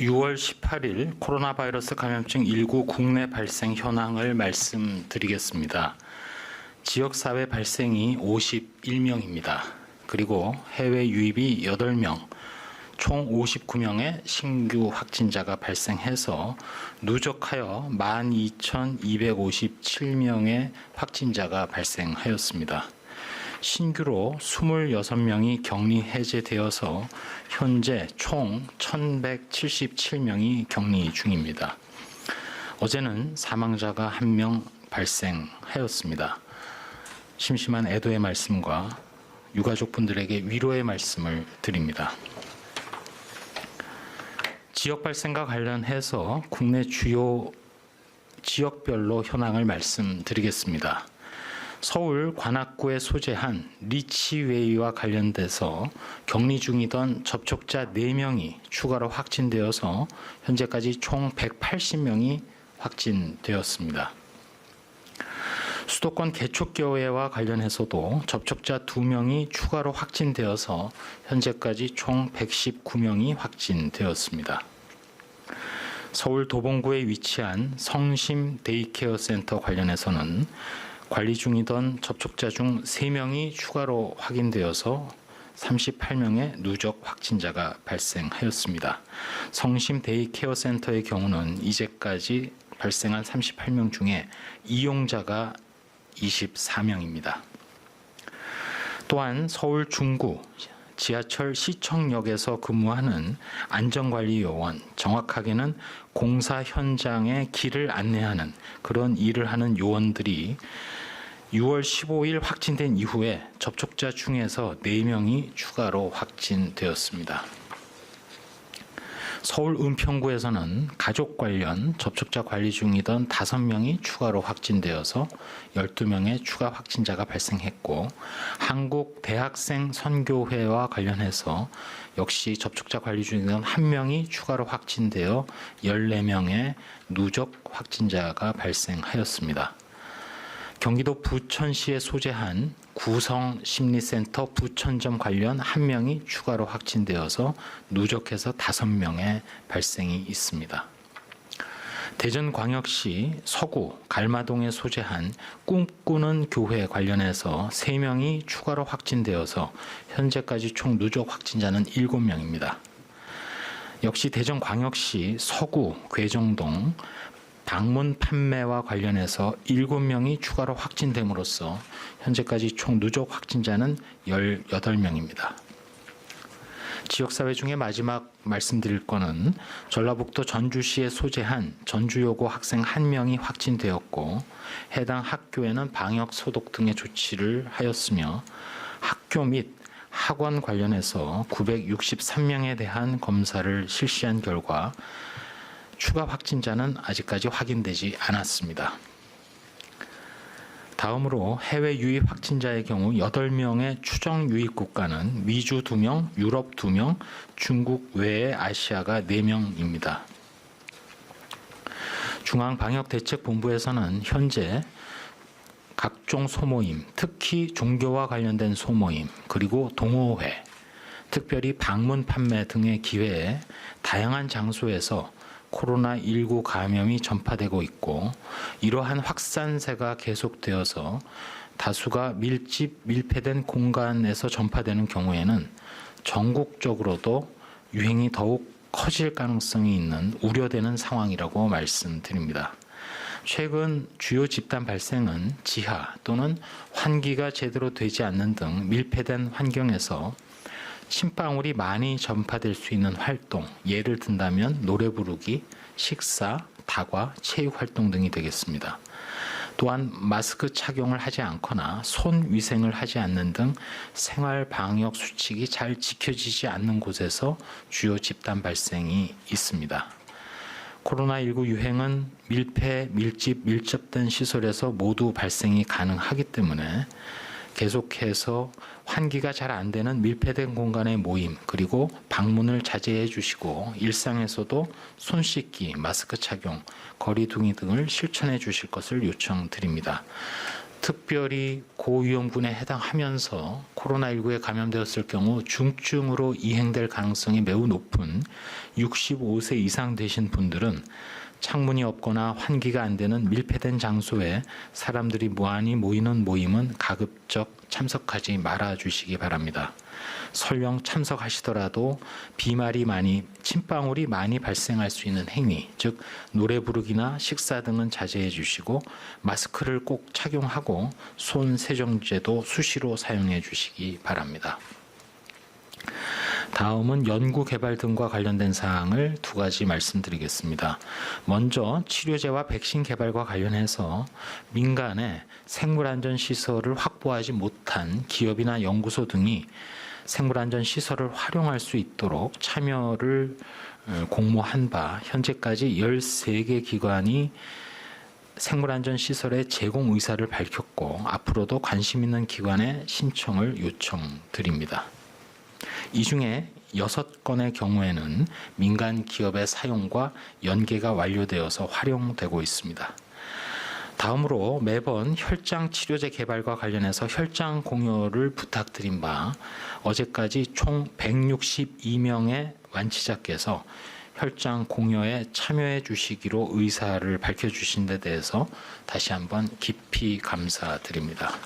6월 18일 코로나 바이러스 감염증 19 국내 발생 현황을 말씀드리겠습니다. 지역사회 발생이 51명입니다. 그리고 해외 유입이 8명, 총 59명의 신규 확진자가 발생해서 누적하여 12,257명의 확진자가 발생하였습니다. 신규로 26명이 격리 해제되어서 현재 총 1,177명이 격리 중입니다. 어제는 사망자가 1명 발생하였습니다. 심심한 애도의 말씀과 유가족분들에게 위로의 말씀을 드립니다. 지역 발생과 관련해서 국내 주요 지역별로 현황을 말씀드리겠습니다. 서울 관악구에 소재한 리치웨이와 관련돼서 격리 중이던 접촉자 4명이 추가로 확진되어서 현재까지 총 180명이 확진되었습니다. 수도권 개척교회와 관련해서도 접촉자 2명이 추가로 확진되어서 현재까지 총 119명이 확진되었습니다. 서울 도봉구에 위치한 성심 데이케어 센터 관련해서는 관리 중이던 접촉자 중 3명이 추가로 확인되어서 38명의 누적 확진자가 발생하였습니다. 성심 데이케어 센터의 경우는 이제까지 발생한 38명 중에 이용자가 24명입니다. 또한 서울 중구 지하철 시청역에서 근무하는 안전관리요원, 정확하게는 공사 현장에 길을 안내하는 그런 일을 하는 요원들이 6월 15일 확진된 이후에 접촉자 중에서 4명이 추가로 확진되었습니다. 서울 은평구에서는 가족 관련 접촉자 관리 중이던 5명이 추가로 확진되어서 12명의 추가 확진자가 발생했고, 한국대학생선교회와 관련해서 역시 접촉자 관리 중이던 1명이 추가로 확진되어 14명의 누적 확진자가 발생하였습니다. 경기도 부천시에 소재한 구성심리센터 부천점 관련 1명이 추가로 확진되어서 누적해서 5명의 발생이 있습니다. 대전광역시 서구 갈마동에 소재한 꿈꾸는 교회 관련해서 3명이 추가로 확진되어서 현재까지 총 누적 확진자는 7명입니다. 역시 대전광역시 서구 괴정동 방문 판매와 관련해서 7명이 추가로 확진됨으로써 현재까지 총 누적 확진자는 18명입니다. 지역사회 중에 마지막 말씀드릴 거는 전라북도 전주시에 소재한 전주여고 학생 1명이 확진되었고, 해당 학교에는 방역 소독 등의 조치를 하였으며 학교 및 학원 관련해서 963명에 대한 검사를 실시한 결과 추가 확진자는 아직까지 확인되지 않았습니다. 다음으로 해외 유입 확진자의 경우 8명의 추정 유입 국가는 미주 2명, 유럽 2명, 중국 외에 아시아가 4명입니다. 중앙방역대책본부에서는 현재 각종 소모임, 특히 종교와 관련된 소모임, 그리고 동호회, 특별히 방문 판매 등의 기회에 다양한 장소에서 코로나19 감염이 전파되고 있고, 이러한 확산세가 계속되어서 다수가 밀폐된 공간에서 전파되는 경우에는 전국적으로도 유행이 더욱 커질 가능성이 있는 우려되는 상황이라고 말씀드립니다. 최근 주요 집단 발생은 지하 또는 환기가 제대로 되지 않는 등 밀폐된 환경에서 침방울이 많이 전파될 수 있는 활동, 예를 든다면 노래 부르기, 식사, 다과, 체육활동 등이 되겠습니다. 또한 마스크 착용을 하지 않거나 손 위생을 하지 않는 등 생활 방역 수칙이 잘 지켜지지 않는 곳에서 주요 집단 발생이 있습니다. 코로나19 유행은 밀폐, 밀집, 밀접된 시설에서 모두 발생이 가능하기 때문에 계속해서 환기가 잘 안 되는 밀폐된 공간의 모임, 그리고 방문을 자제해 주시고 일상에서도 손 씻기, 마스크 착용, 거리 두기 등을 실천해 주실 것을 요청드립니다. 특별히 고위험군에 해당하면서 코로나19에 감염되었을 경우 중증으로 이행될 가능성이 매우 높은 65세 이상 되신 분들은 창문이 없거나 환기가 안 되는 밀폐된 장소에 사람들이 무한히 모이는 모임은 가급적 참석하지 말아 주시기 바랍니다. 설령 참석하시더라도 침방울이 많이 발생할 수 있는 행위, 즉 노래 부르기나 식사 등은 자제해 주시고 마스크를 꼭 착용하고 손 세정제도 수시로 사용해 주시기 바랍니다. 다음은 연구 개발 등과 관련된 사항을 두 가지 말씀드리겠습니다. 먼저 치료제와 백신 개발과 관련해서 민간에 생물안전시설을 확보하지 못한 기업이나 연구소 등이 생물안전시설을 활용할 수 있도록 참여를 공모한 바 현재까지 13개 기관이 생물안전시설의 제공 의사를 밝혔고 앞으로도 관심 있는 기관에 신청을 요청드립니다. 이 중에 6건의 경우에는 민간 기업의 사용과 연계가 완료되어서 활용되고 있습니다. 다음으로 매번 혈장 치료제 개발과 관련해서 혈장 공여를 부탁드린 바 어제까지 총 162명의 완치자께서 혈장 공여에 참여해 주시기로 의사를 밝혀주신 데 대해서 다시 한번 깊이 감사드립니다.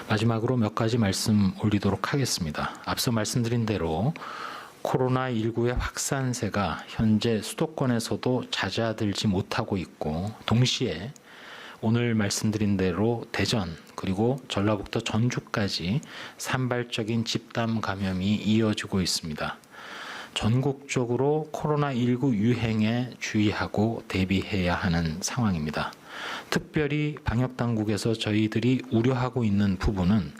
마지막으로 몇 가지 말씀 올리도록 하겠습니다. 앞서 말씀드린 대로 코로나19의 확산세가 현재 수도권에서도 잦아들지 못하고 있고 동시에 오늘 말씀드린 대로 대전 그리고 전라북도 전주까지 산발적인 집단 감염이 이어지고 있습니다. 전국적으로 코로나19 유행에 주의하고 대비해야 하는 상황입니다. 특별히 방역당국에서 저희들이 우려하고 있는 부분은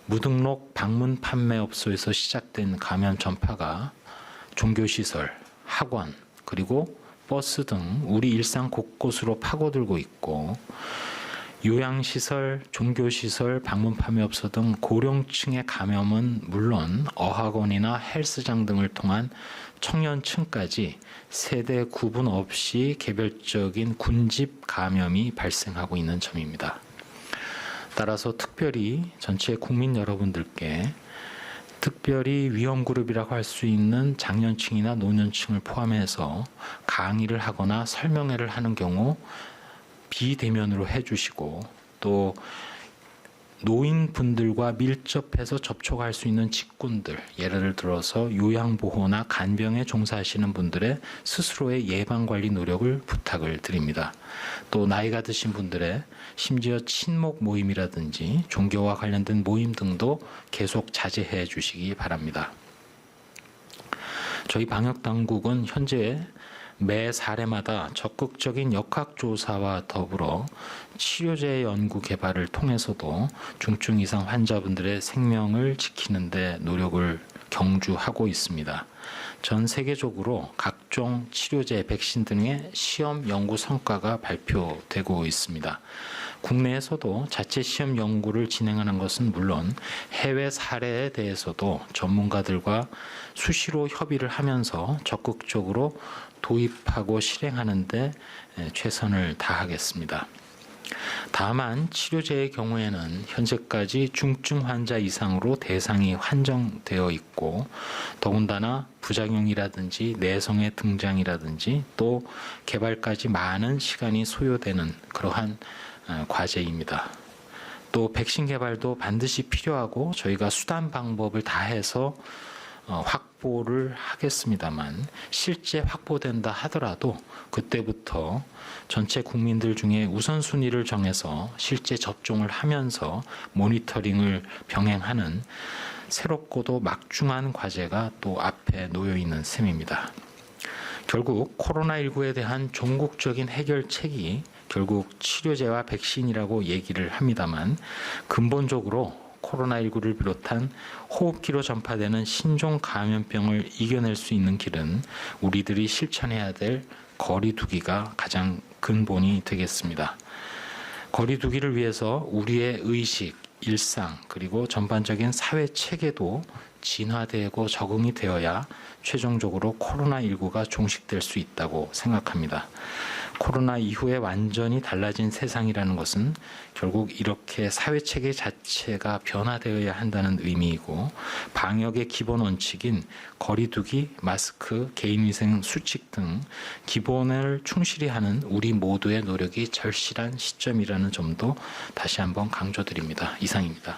무등록 방문 판매업소에서 시작된 감염 전파가 종교시설, 학원, 그리고 버스 등 우리 일상 곳곳으로 파고들고 있고 요양시설, 종교시설, 방문 판매업소 등 고령층의 감염은 물론 어학원이나 헬스장 등을 통한 청년층까지 세대 구분 없이 개별적인 군집 감염이 발생하고 있는 점입니다. 따라서 특별히 전체 국민 여러분들께 특별히 위험그룹이라고 할 수 있는 장년층이나 노년층을 포함해서 강의를 하거나 설명회를 하는 경우 비대면으로 해주시고 또 노인분들과 밀접해서 접촉할 수 있는 직군들, 예를 들어서 요양보호나 간병에 종사하시는 분들의 스스로의 예방관리 노력을 부탁을 드립니다. 또 나이가 드신 분들의 심지어 친목 모임이라든지 종교와 관련된 모임 등도 계속 자제해 주시기 바랍니다. 저희 방역당국은 현재 매 사례마다 적극적인 역학조사와 더불어 치료제 연구 개발을 통해서도 중증 이상 환자분들의 생명을 지키는 데 노력을 경주하고 있습니다. 전 세계적으로 각종 치료제, 백신 등의 시험 연구 성과가 발표되고 있습니다. 국내에서도 자체 시험 연구를 진행하는 것은 물론 해외 사례에 대해서도 전문가들과 수시로 협의를 하면서 적극적으로 도입하고 실행하는 데 최선을 다하겠습니다. 다만 치료제의 경우에는 현재까지 중증 환자 이상으로 대상이 한정되어 있고 더군다나 부작용이라든지 내성의 등장이라든지 또 개발까지 많은 시간이 소요되는 그러한 과제입니다. 또 백신 개발도 반드시 필요하고 저희가 수단 방법을 다해서 확보를 하겠습니다만 실제 확보된다 하더라도 그때부터 전체 국민들 중에 우선순위를 정해서 실제 접종을 하면서 모니터링을 병행하는 새롭고도 막중한 과제가 또 앞에 놓여 있는 셈입니다. 결국 코로나19에 대한 종국적인 해결책이 결국 치료제와 백신이라고 얘기를 합니다만 근본적으로 코로나19를 비롯한 호흡기로 전파되는 신종 감염병을 이겨낼 수 있는 길은 우리들이 실천해야 될 거리 두기가 가장 근본이 되겠습니다. 거리 두기를 위해서 우리의 의식, 일상, 그리고 전반적인 사회 체계도 진화되고 적응이 되어야 최종적으로 코로나19가 종식될 수 있다고 생각합니다. 코로나 이후에 완전히 달라진 세상이라는 것은 결국 이렇게 사회체계 자체가 변화되어야 한다는 의미이고, 방역의 기본 원칙인 거리두기, 마스크, 개인위생 수칙 등 기본을 충실히 하는 우리 모두의 노력이 절실한 시점이라는 점도 다시 한번 강조드립니다. 이상입니다.